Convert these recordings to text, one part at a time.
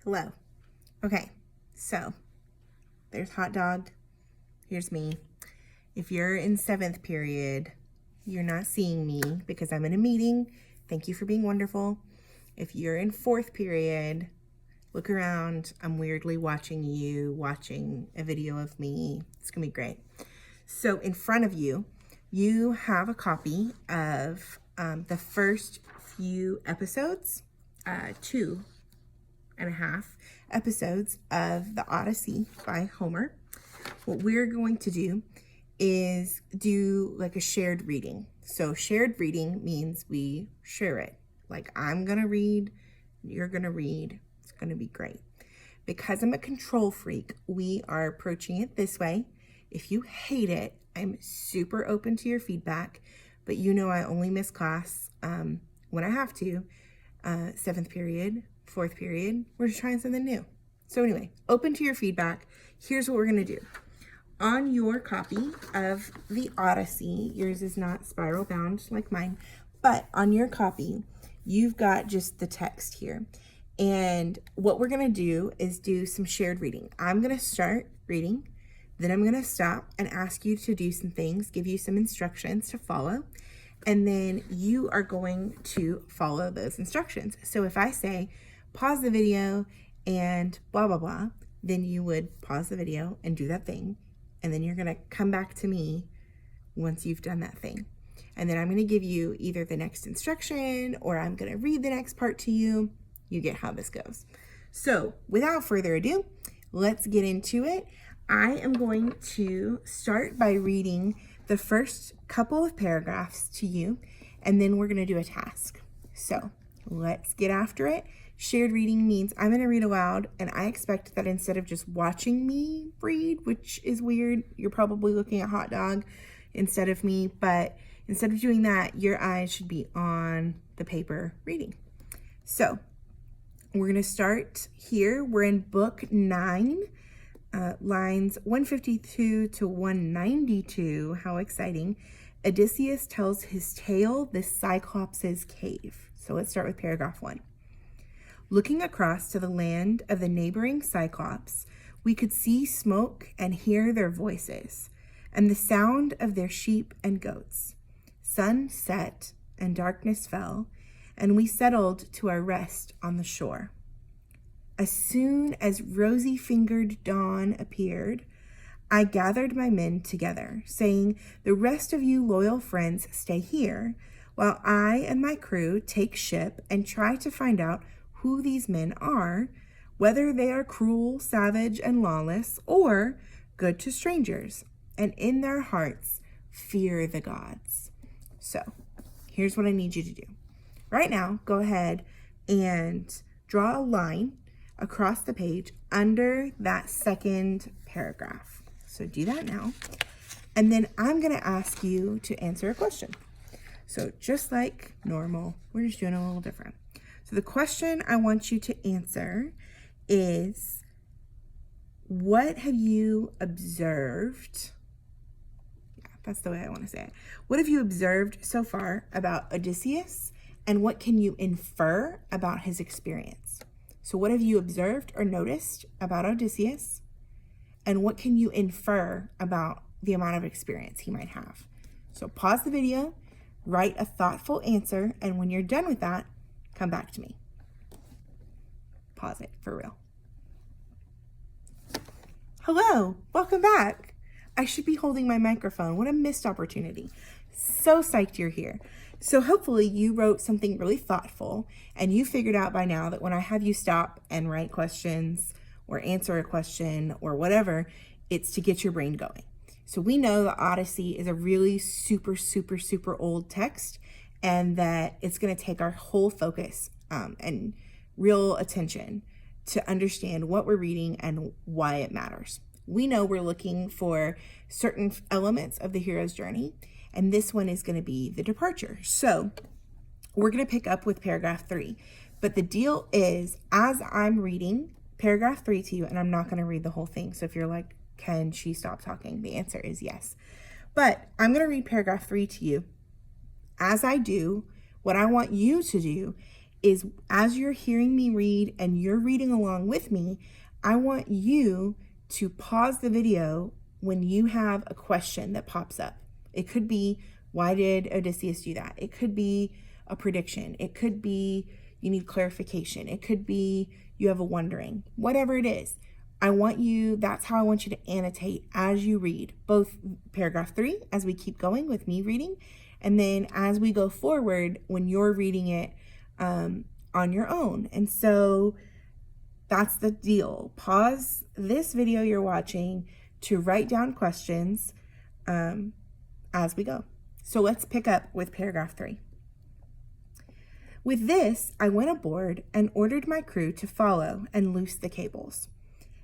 Hello. Okay, so there's hot dog. Here's me. If you're in 7th period, you're not seeing me because I'm in a meeting. Thank you for being wonderful. If you're in 4th period, look around. I'm weirdly watching you, watching a video of me. It's gonna be great. So in front of you, you have a copy of the first few episodes, 2.5 episodes of the Odyssey by Homer. What we're going to do is do like a shared reading. So shared reading means we share it. Like I'm gonna read, you're gonna read. It's gonna be great. Because I'm a control freak, we are approaching it this way. If you hate it, I'm super open to your feedback, but you know I only miss class when I have to. 7th period, 4th period, we're just trying something new. So anyway, open to your feedback. Here's what we're gonna do. On your copy of the Odyssey, yours is not spiral bound like mine, but on your copy, you've got just the text here. And what we're gonna do is do some shared reading. I'm gonna start reading, then I'm gonna stop and ask you to do some things, give you some instructions to follow, and then you are going to follow those instructions. So if I say, pause the video and blah, blah, blah, then you would pause the video and do that thing. And then you're gonna come back to me once you've done that thing. And then I'm gonna give you either the next instruction or I'm gonna read the next part to you. You get how this goes. So without further ado, let's get into it. I am going to start by reading the first couple of paragraphs to you, and then we're gonna do a task. So let's get after it. Shared reading means I'm gonna read aloud, and I expect that instead of just watching me read, which is weird, you're probably looking at hot dog instead of me, but instead of doing that, your eyes should be on the paper reading. So we're gonna start here. We're in book 9, lines 152 to 192. How exciting. Odysseus tells his tale, the Cyclops' cave. So let's start with paragraph 1. Looking across to the land of the neighboring Cyclops, we could see smoke and hear their voices, and the sound of their sheep and goats. Sun set and darkness fell, and we settled to our rest on the shore. As soon as rosy-fingered dawn appeared, I gathered my men together, saying, "The rest of you loyal friends stay here, while I and my crew take ship and try to find out who these men are, whether they are cruel, savage, and lawless, or good to strangers, and in their hearts fear the gods." So here's what I need you to do. Right now, go ahead and draw a line across the page under that second paragraph. So do that now. And then I'm gonna ask you to answer a question. So just like normal, we're just doing a little different. So the question I want you to answer is, what have you observed? Yeah, that's the way I want to say it. What have you observed so far about Odysseus, and what can you infer about his experience? So what have you observed or noticed about Odysseus, and what can you infer about the amount of experience he might have? So pause the video, write a thoughtful answer, and when you're done with that, come back to me. Pause it for real. Hello, welcome back. I should be holding my microphone. What a missed opportunity. So psyched you're here. So hopefully you wrote something really thoughtful, and you figured out by now that when I have you stop and write questions or answer a question or whatever, it's to get your brain going. So we know the Odyssey is a really super, super, super old text, and that it's going to take our whole focus and real attention to understand what we're reading and why it matters. We know we're looking for certain elements of the hero's journey, and this one is going to be the departure. So we're going to pick up with paragraph 3. But the deal is, as I'm reading paragraph 3 to you, and I'm not going to read the whole thing. So if you're like, can she stop talking? The answer is yes. But I'm going to read paragraph 3 to you. As I do, what I want you to do is as you're hearing me read and you're reading along with me, I want you to pause the video when you have a question that pops up. It could be, why did Odysseus do that? It could be a prediction. It could be you need clarification. It could be you have a wondering. Whatever it is, that's how I want you to annotate as you read, both paragraph 3 as we keep going with me reading, and then as we go forward when you're reading it on your own. And so that's the deal. Pause this video you're watching to write down questions as we go. So let's pick up with paragraph 3. With this, I went aboard and ordered my crew to follow and loose the cables.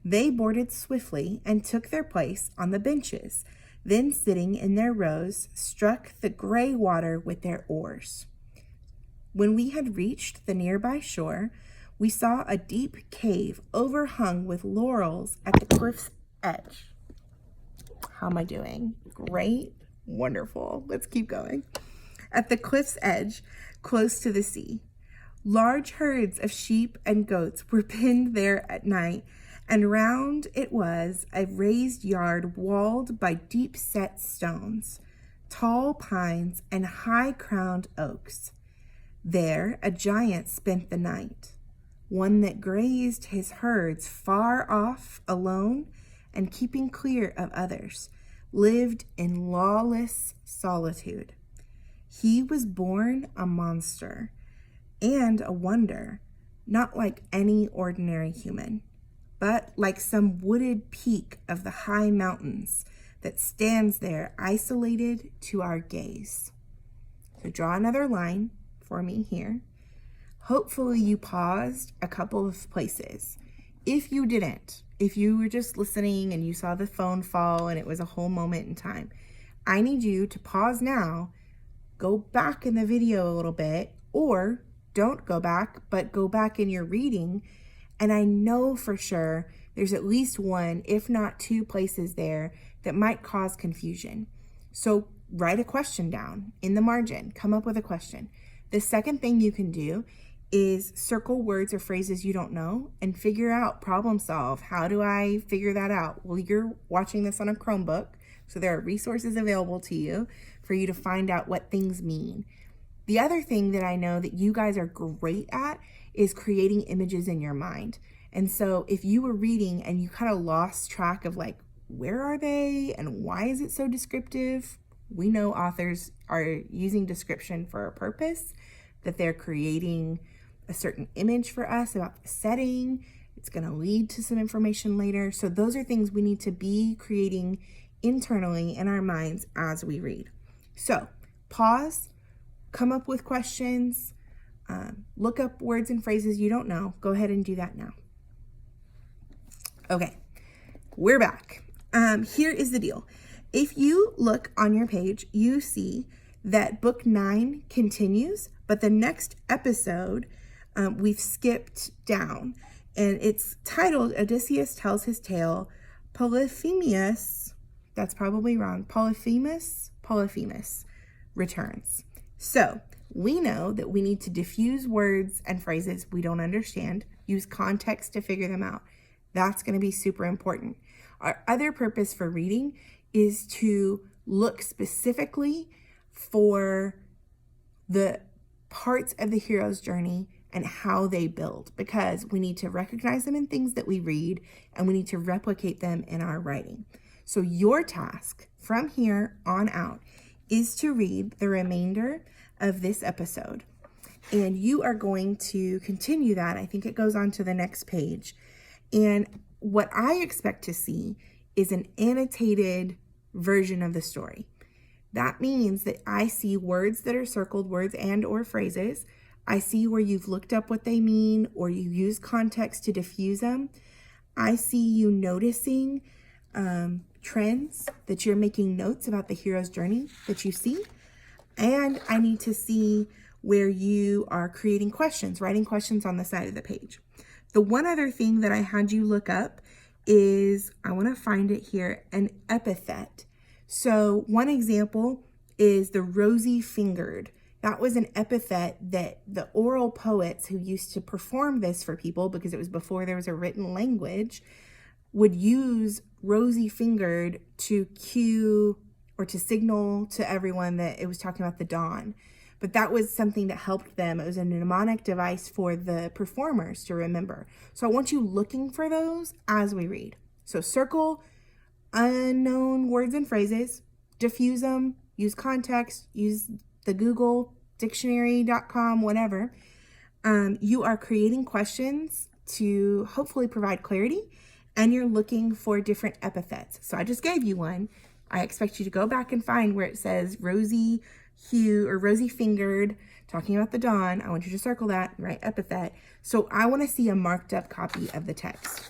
They boarded swiftly and took their place on the benches, then sitting in their rows, struck the gray water with their oars. When we had reached the nearby shore, we saw a deep cave overhung with laurels at the cliff's edge. How am I doing? Great. Wonderful. Let's keep going. At the cliff's edge, close to the sea, large herds of sheep and goats were penned there at night, and round it was a raised yard walled by deep-set stones, tall pines, and high-crowned oaks. There a giant spent the night, one that grazed his herds far off, alone, and keeping clear of others, lived in lawless solitude. He was born a monster and a wonder, not like any ordinary human, but like some wooded peak of the high mountains that stands there isolated to our gaze. So draw another line for me here. Hopefully you paused a couple of places. If you didn't, if you were just listening and you saw the phone fall and it was a whole moment in time, I need you to pause now, go back in the video a little bit, or don't go back, but go back in your reading. And I know for sure there's at least one, if not two places there that might cause confusion. So write a question down in the margin, come up with a question. The second thing you can do is circle words or phrases you don't know and figure out, problem solve. How do I figure that out? Well, you're watching this on a Chromebook, so there are resources available to you for you to find out what things mean. The other thing that I know that you guys are great at is creating images in your mind. And so if you were reading and you kind of lost track of like, where are they and why is it so descriptive? We know authors are using description for a purpose, that they're creating a certain image for us about the setting. It's going to lead to some information later. So those are things we need to be creating internally in our minds as we read. So pause, come up with questions, look up words and phrases you don't know. Go ahead and do that now. Okay, we're back. Here is the deal. If you look on your page, you see that book 9 continues, but the next episode we've skipped down, and it's titled Odysseus Tells His Tale, Polyphemus, that's probably wrong, Polyphemus returns. So we know that we need to diffuse words and phrases we don't understand, use context to figure them out. That's going to be super important. Our other purpose for reading is to look specifically for the parts of the hero's journey and how they build, because we need to recognize them in things that we read and we need to replicate them in our writing. So your task from here on out is to read the remainder of this episode, and you are going to continue that. I think it goes on to the next page. And what I expect to see is an annotated version of the story. That means that I see words that are circled, words and or phrases. I see where you've looked up what they mean or you use context to diffuse them. I see you noticing trends, that you're making notes about the hero's journey that you see. And I need to see where you are creating questions, writing questions on the side of the page. The one other thing that I had you look up is, I want to find it here, an epithet. So one example is the rosy-fingered. that was an epithet that the oral poets who used to perform this for people, because it was before there was a written language, would use rosy fingered to cue or to signal to everyone that it was talking about the dawn. But that was something that helped them. It was a mnemonic device for the performers to remember. So I want you looking for those as we read. So circle unknown words and phrases, diffuse them, use context, use the Google dictionary.com, whatever. You are creating questions to hopefully provide clarity, and you're looking for different epithets. So I just gave you one. I expect you to go back and find where it says rosy hue or rosy fingered, talking about the dawn. I want you to circle that, write epithet. So I want to see a marked up copy of the text.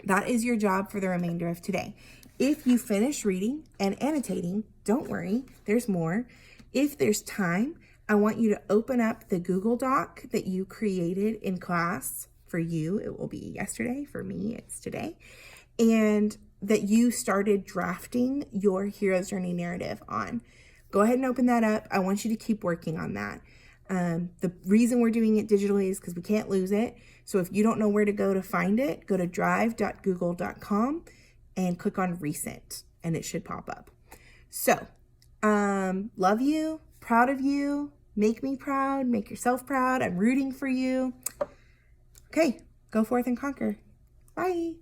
That is your job for the remainder of today. If you finish reading and annotating, don't worry, there's more. If there's time, I want you to open up the Google Doc that you created in class. For you, it will be yesterday. For me, it's today. And that you started drafting your hero's journey narrative on. Go ahead and open that up. I want you to keep working on that. The reason we're doing it digitally is because we can't lose it. So if you don't know where to go to find it, go to drive.google.com and click on recent, and it should pop up. So, love you, proud of you, make me proud, make yourself proud. I'm rooting for you. Okay, go forth and conquer. Bye.